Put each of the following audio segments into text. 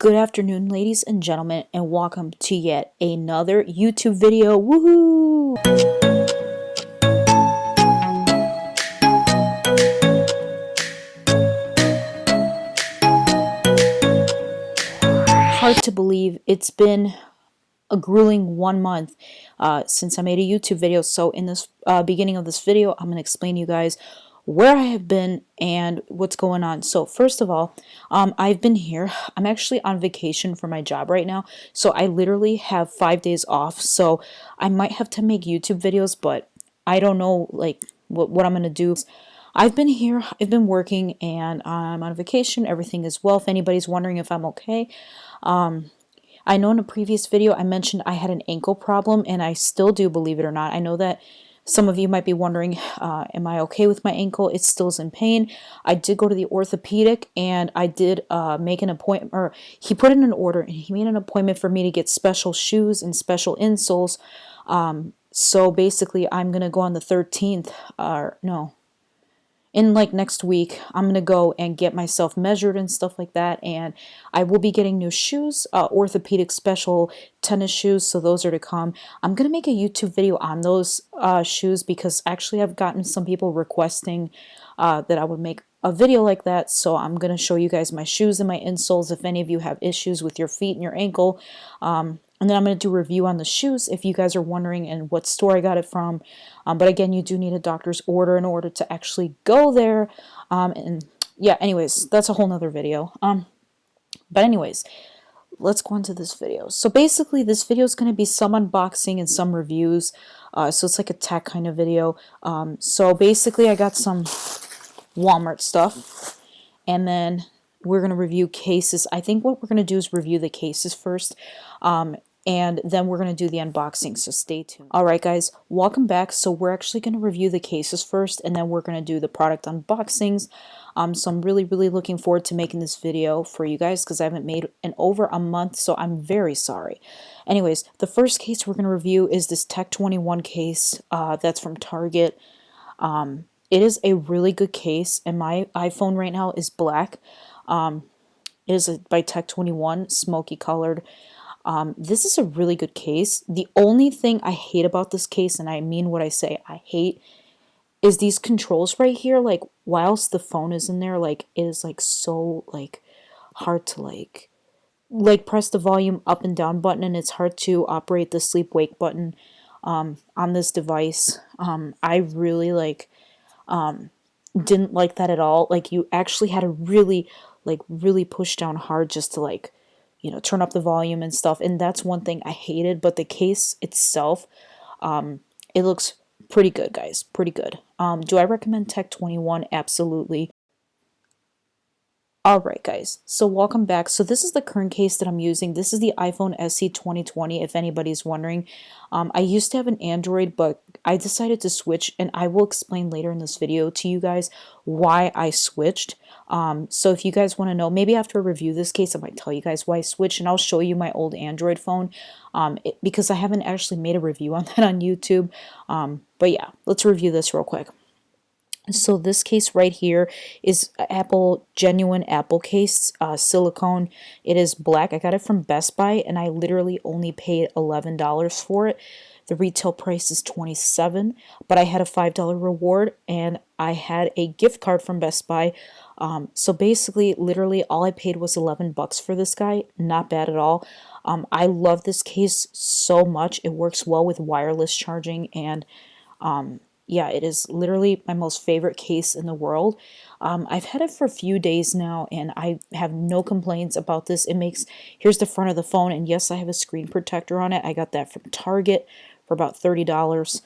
Good afternoon, ladies and gentlemen, and welcome to yet another YouTube video. Woohoo! Hard to believe it's been a grueling 1 month since I made a YouTube video. So in this beginning of this video, I'm going to explain to you guys where I have been and what's going on. So first of all, I've been here. I'm actually on vacation for my job right now. So I literally have 5 days off. So I might have to make YouTube videos, but I don't know like what I'm going to do. I've been here, I've been working, and I'm on vacation. Everything is well. If anybody's wondering if I'm okay, I know in a previous video I mentioned I had an ankle problem, and I still do, believe it or not. I know that some of you might be wondering, am I okay with my ankle? It still is in pain. I did go to the orthopedic, and I did make an appointment, or he put in an order, and he made an appointment for me to get special shoes and special insoles. So basically, I'm going to go on the 13th, or no, in like next week, I'm going to go and get myself measured and stuff like that. And I will be getting new shoes, orthopedic special tennis shoes. So those are to come. I'm going to make a YouTube video on those shoes because actually I've gotten some people requesting that I would make a video like that. So I'm going to show you guys my shoes and my insoles if any of you have issues with your feet and your ankle. And then I'm going to do a review on the shoes if you guys are wondering and what store I got it from. But again, you do need a doctor's order in order to actually go there. And yeah, anyways, that's a whole nother video. But anyways, let's go into this video. So basically, this video is going to be some unboxing and some reviews. So it's like a tech kind of video. So basically, I got some Walmart stuff. And then we're going to review cases. I think what we're going to do is review the cases first. And then we're going to do the unboxing, so stay tuned. Alright guys, welcome back. So we're actually going to review the cases first, and then we're going to do the product unboxings. So I'm really looking forward to making this video for you guys because I haven't made in over a month, so I'm very sorry. Anyways, the first case we're going to review is this Tech 21 case that's from Target. It is a really good case, and my iPhone right now is black. It is by Tech 21, smoky colored. This is a really good case. The only thing I hate about this case, and I mean what I say, I hate, is these controls right here. Like, whilst the phone is in there, like, it is like so like hard to like press the volume up and down button, and it's hard to operate the sleep wake button on this device. I really didn't like that at all. Like, you actually had to really push down hard just to like, you know, turn up the volume and stuff. And that's one thing I hated. But the case itself, it looks pretty good, guys. Pretty good. Do I recommend Tech 21? Absolutely. Alright guys, so welcome back. So this is the current case that I'm using. This is the iPhone SE 2020, if anybody's wondering. I used to have an Android, but I decided to switch, and I will explain later in this video to you guys why I switched. So if you guys want to know, maybe after I review this case, I might tell you guys why I switched, and I'll show you my old Android phone, because I haven't actually made a review on that on YouTube. But yeah, let's review this real quick. So this case right here is Apple, genuine Apple case, silicone. It is black. I got it from Best Buy, and I literally only paid $11 for it. The retail price is $27, but I had a $5 reward, and I had a gift card from Best Buy. So basically, literally, all I paid was 11 bucks for this guy. Not bad at all. I love this case so much. It works well with wireless charging, and yeah, it is literally my most favorite case in the world. I've had it for a few days now, and I have no complaints about this. Here's the front of the phone, and yes, I have a screen protector on it. I got that from Target for about $30.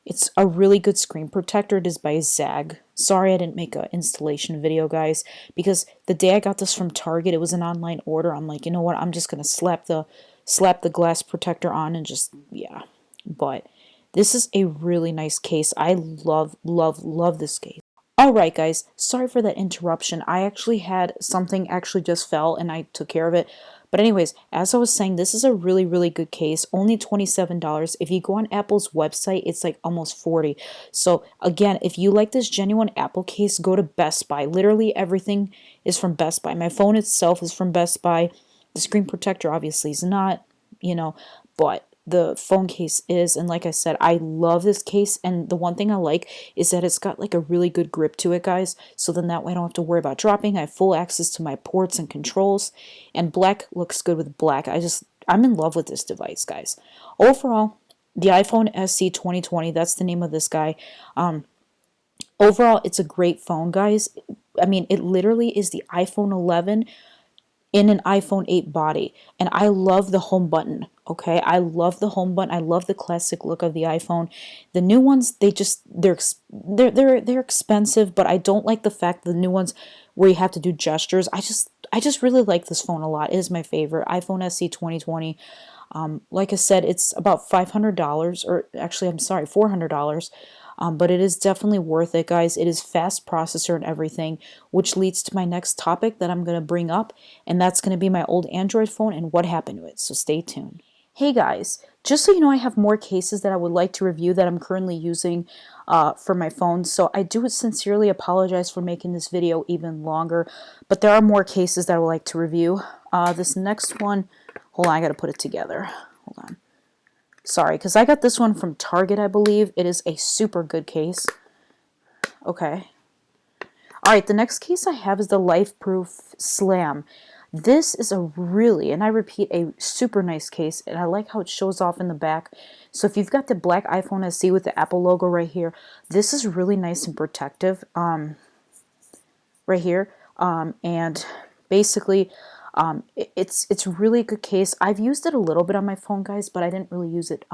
It's a really good screen protector. It is by Zag. Sorry I didn't make an installation video, guys, because the day I got this from Target, it was an online order. I'm like, you know what? I'm just gonna slap the glass protector on and just, yeah. But this is a really nice case. I love this case. Alright guys, sorry for that interruption. I actually had something actually just fell and I took care of it. But anyways, as I was saying, this is a really, really good case. Only $27. If you go on Apple's website, it's like almost 40. So again, if you like this genuine Apple case, go to Best Buy. Literally everything is from Best Buy. My phone itself is from Best Buy. The screen protector obviously is not, but the phone case is. And like I said, I love this case, and the one thing I like is that it's got like a really good grip to it, guys, so then that way I don't have to worry about dropping. I have full access to my ports and controls, and black looks good with black. I'm in love with this device, guys. Overall, the iPhone SE 2020, that's the name of this guy. Overall, it's a great phone, guys. I mean, it literally is the iPhone 11 in an iPhone 8 body, and I love the home button. Okay, I love the home button. I love the classic look of the iPhone. The new ones, they're expensive, but I don't like the fact the new ones where you have to do gestures. I just really like this phone a lot. It is my favorite iPhone SE 2020. Like I said, it's about $500, or actually, I'm sorry, $400. But it is definitely worth it, guys. It is fast processor and everything, which leads to my next topic that I'm going to bring up, and that's going to be my old Android phone and what happened to it. So stay tuned. Hey guys, just so you know, I have more cases that I would like to review that I'm currently using for my phone. So I do sincerely apologize for making this video even longer, but there are more cases that I would like to review. This next one, hold on, I got to put it together. Hold on. Sorry, because I got this one from Target, I believe. It is a super good case. Okay. Alright, the next case I have is the LifeProof Slam. This is a really, and I repeat, a super nice case, and I like how it shows off in the back. So if you've got the black iPhone SE with the Apple logo right here, this is really nice and protective right here. And basically, it's really a good case. I've used it a little bit on my phone, guys, but I didn't really use it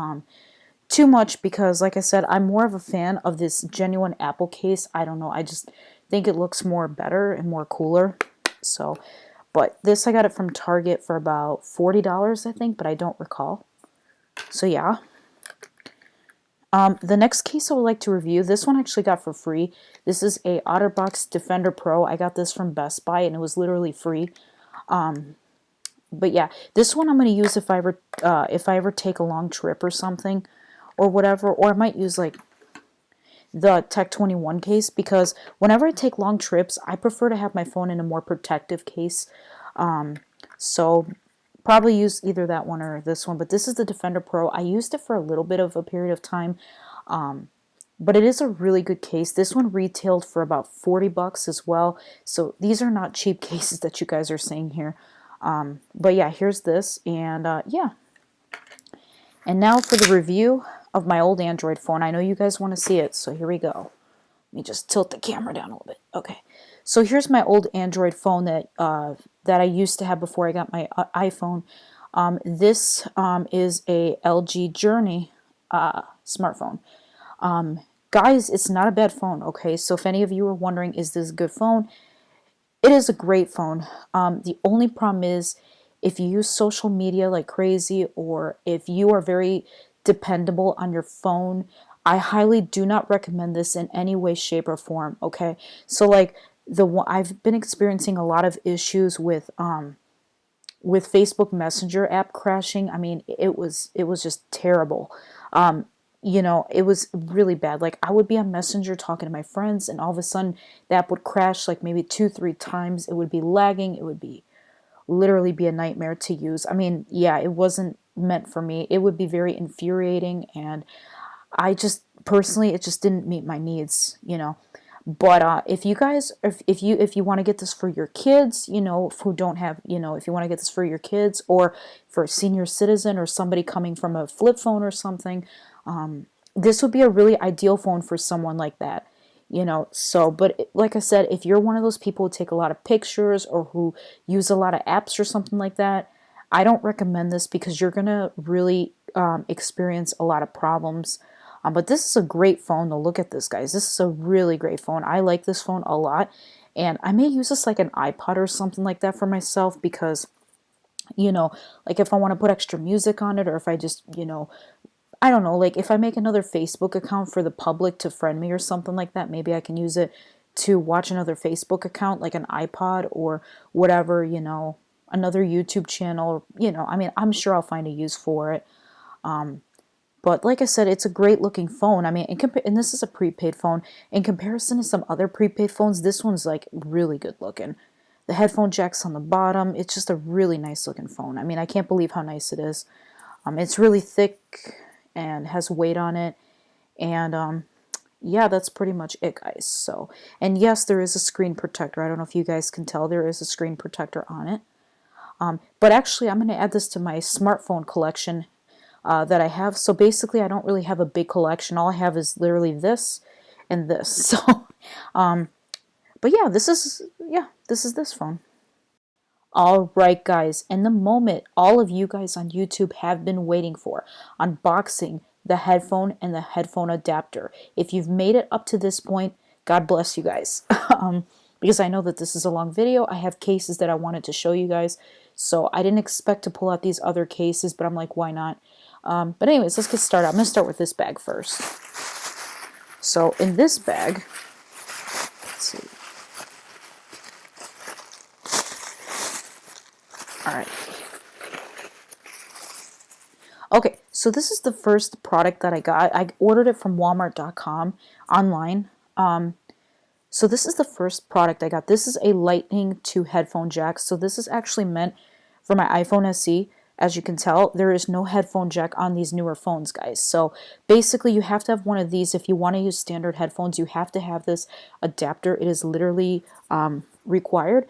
too much because, like I said, I'm more of a fan of this genuine Apple case. I don't know. I just think it looks more better and more cooler. So, but this, I got it from Target for about $40, I think, but I don't recall. So, yeah. The next case I would like to review, this one I actually got for free. This is a OtterBox Defender Pro. I got this from Best Buy, and it was literally free. But yeah, this one I'm going to use if I ever take a long trip or something, or whatever. Or I might use like the Tech 21 case, because whenever I take long trips, I prefer to have my phone in a more protective case. So probably use either that one or this one. But this is the Defender Pro. I used it for a little bit of a period of time. But it is a really good case. This one retailed for about $40 as well. So these are not cheap cases that you guys are seeing here. But yeah, here's this, and yeah. And now for the review of my old Android phone. I know you guys want to see it, so here we go. Let me just tilt the camera down a little bit. Okay. So here's my old Android phone that I used to have before I got my iPhone. This is a LG Journey smartphone. Guys, it's not a bad phone, okay? So if any of you are wondering, is this a good phone? It is a great phone. The only problem is if you use social media like crazy, or if you are very dependable on your phone, I highly do not recommend this in any way, shape, or form, okay? So like I've been experiencing a lot of issues with Facebook Messenger app crashing. I mean, it was just terrible. It was really bad. Like, I would be on Messenger talking to my friends, and all of a sudden the app would crash like maybe 2-3 times. It would be lagging. It would be literally be a nightmare to use. I mean, yeah, it wasn't meant for me. It would be very infuriating, and I just personally, it just didn't meet my needs. But if you guys, if you want to get this for your kids, who don't have, if you want to get this for your kids, or for a senior citizen, or somebody coming from a flip phone or something, this would be a really ideal phone for someone like that. So, but like I said, if you're one of those people who take a lot of pictures or who use a lot of apps or something like that, I don't recommend this, because you're gonna really experience a lot of problems. But this is a great phone. To look at this, guys. This is a really great phone. I like this phone a lot, and I may use this like an iPod or something like that for myself, because, like if I want to put extra music on it, or if I just, I don't know, like if I make another Facebook account for the public to friend me or something like that, maybe I can use it to watch another Facebook account, like an iPod or whatever, another YouTube channel, you know, I mean, I'm sure I'll find a use for it. But like I said, it's a great looking phone. I mean, and this is a prepaid phone. In comparison to some other prepaid phones, this one's like really good looking. The headphone jack's on the bottom. It's just a really nice looking phone. I mean, I can't believe how nice it is. It's really thick and has weight on it. And yeah, that's pretty much it, guys. So, and yes, there is a screen protector. I don't know if you guys can tell, there is a screen protector on it. But actually, I'm going to add this to my smartphone collection that I have. So basically, I don't really have a big collection. All I have is literally this and this. So, but yeah, this is this phone. All right, guys, and the moment all of you guys on YouTube have been waiting for, unboxing the headphone and the headphone adapter. If you've made it up to this point, God bless you guys. Because I know that this is a long video. I have cases that I wanted to show you guys. So I didn't expect to pull out these other cases, but I'm like, why not? But anyways, let's get started. I'm going to start with this bag first. So in this bag, let's see. All right. Okay, so this is the first product that I got. I ordered it from Walmart.com online. So this is the first product I got. This is a Lightning to headphone jack. So this is actually meant for my iPhone SE. As you can tell, there is no headphone jack on these newer phones, guys. So basically, you have to have one of these. If you want to use standard headphones, you have to have this adapter. It is literally required.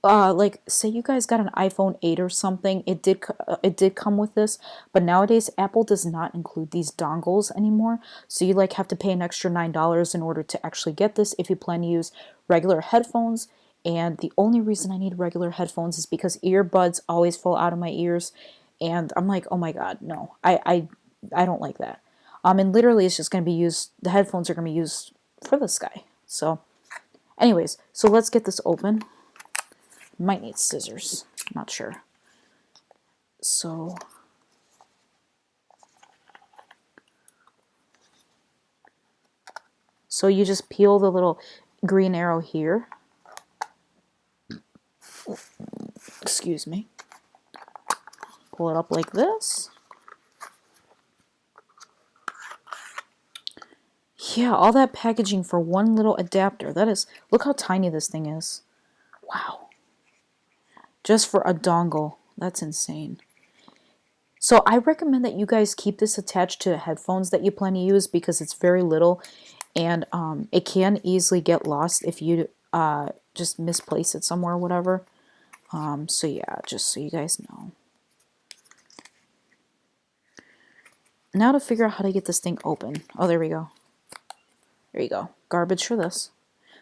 Like, say you guys got an iPhone 8 or something, it did come with this, but nowadays Apple does not include these dongles anymore, so you like have to pay an extra $9 in order to actually get this if you plan to use regular headphones. And the only reason I need regular headphones is because earbuds always fall out of my ears, and I'm like, oh my god, no, I don't like that. And literally it's just going to be used, the headphones are going to be used for this guy. So anyways, so let's get this open. Might need scissors, not sure. So you just peel the little green arrow here. Excuse me. Pull it up like this. Yeah, all that packaging for one little adapter. That is, look how tiny this thing is. Wow. Just for a dongle. That's insane. So I recommend that you guys keep this attached to headphones that you plan to use because it's very little and it can easily get lost if you just misplace it somewhere or whatever. So yeah, just so you guys know. Now to figure out how to get this thing open. Oh, there we go. There you go. Garbage for this.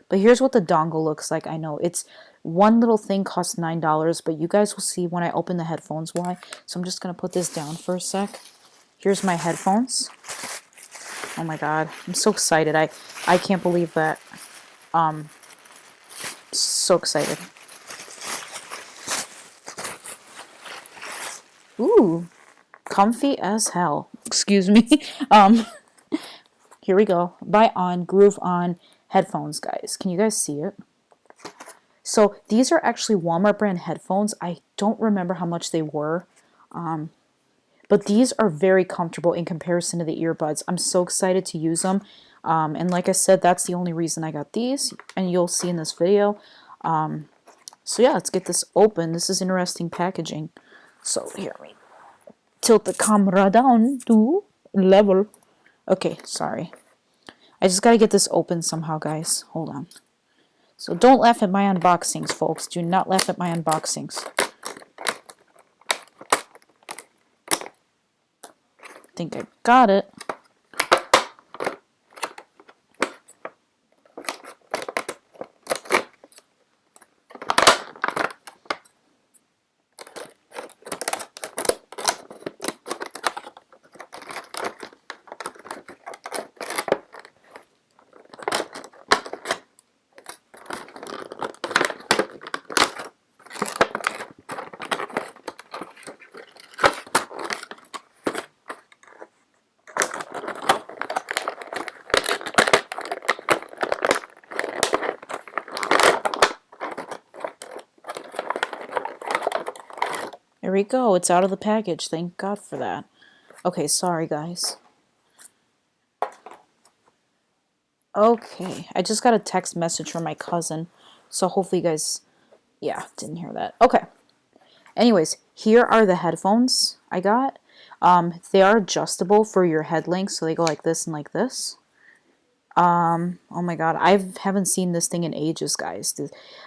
But here's what the dongle looks like. I know it's one little thing costs $9, but you guys will see when I open the headphones why. So I'm just going to put this down for a sec. Here's my headphones. Oh my god, I'm so excited. I can't believe that. So excited. Ooh, comfy as hell. Excuse me. Here we go. Buy on, groove on headphones, guys. Can you guys see it? So these are actually Walmart brand headphones. I don't remember how much they were. But these are very comfortable in comparison to the earbuds. I'm so excited to use them. And like I said, that's the only reason I got these. And you'll see in this video. So yeah, let's get this open. This is interesting packaging. So here we tilt the camera down to level. Okay, sorry. I just got to get this open somehow, guys. Hold on. So don't laugh at my unboxings, folks. Do not laugh at my unboxings. Think I got it. Here we go. It's out of the package. Thank God for that. Okay, sorry guys. Okay, I just got a text message from my cousin. So hopefully you guys, yeah, didn't hear that. Okay. Anyways, here are the headphones I got. They are adjustable for your head length, so they go like this and like this. Oh my god, I haven't seen this thing in ages, guys.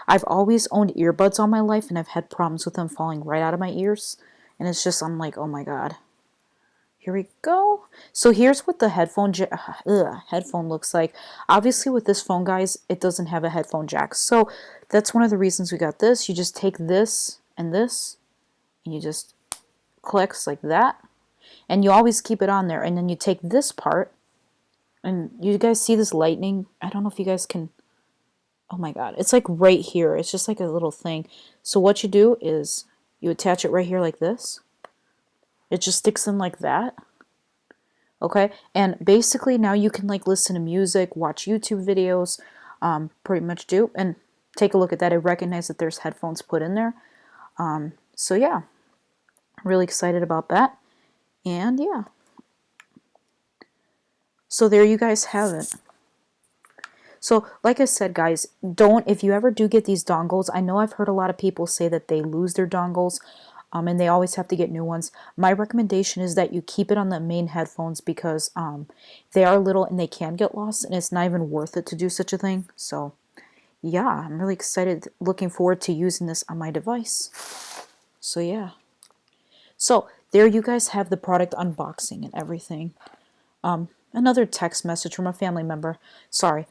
I've always owned earbuds all my life, and I've had problems with them falling right out of my ears. And it's just, I'm like, oh my god. Here we go. So here's what the headphone looks like. Obviously, with this phone, guys, it doesn't have a headphone jack. So that's one of the reasons we got this. You just take this, and you just clicks like that. And you always keep it on there. And then you take this part, and you guys see this lightning? I don't know if you guys can... Oh my god. It's like right here. It's just like a little thing. So what you do is you attach it right here like this. It just sticks in like that. Okay? And basically now you can like listen to music, watch YouTube videos, pretty much do. And take a look at that. I recognize that there's headphones put in there. So yeah. Really excited about that. And yeah. So there you guys have it. So like I said, guys, if you ever do get these dongles, I know I've heard a lot of people say that they lose their dongles and they always have to get new ones. My recommendation is that you keep it on the main headphones because they are little and they can get lost, and it's not even worth it to do such a thing. So yeah, I'm really excited, looking forward to using this on my device. So yeah. So there you guys have the product unboxing and everything. Another text message from a family member. Sorry.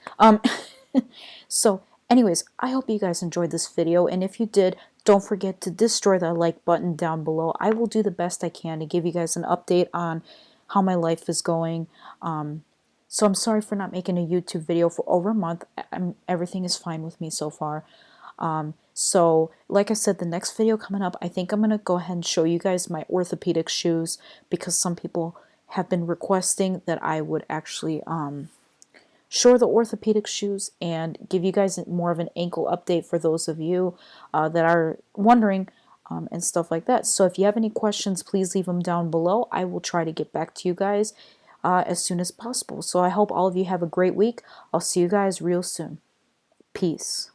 So anyways, I hope you guys enjoyed this video, and if you did, don't forget to destroy that like button down below. I will do the best I can to give you guys an update on how my life is going. So I'm sorry for not making a YouTube video for over a month. Everything is fine with me so far. So like I said, the next video coming up, I think I'm going to go ahead and show you guys my orthopedic shoes, because some people have been requesting that I would actually show the orthopedic shoes and give you guys more of an ankle update for those of you that are wondering and stuff like that. So if you have any questions, please leave them down below. I will try to get back to you guys as soon as possible. So I hope all of you have a great week. I'll see you guys real soon. Peace.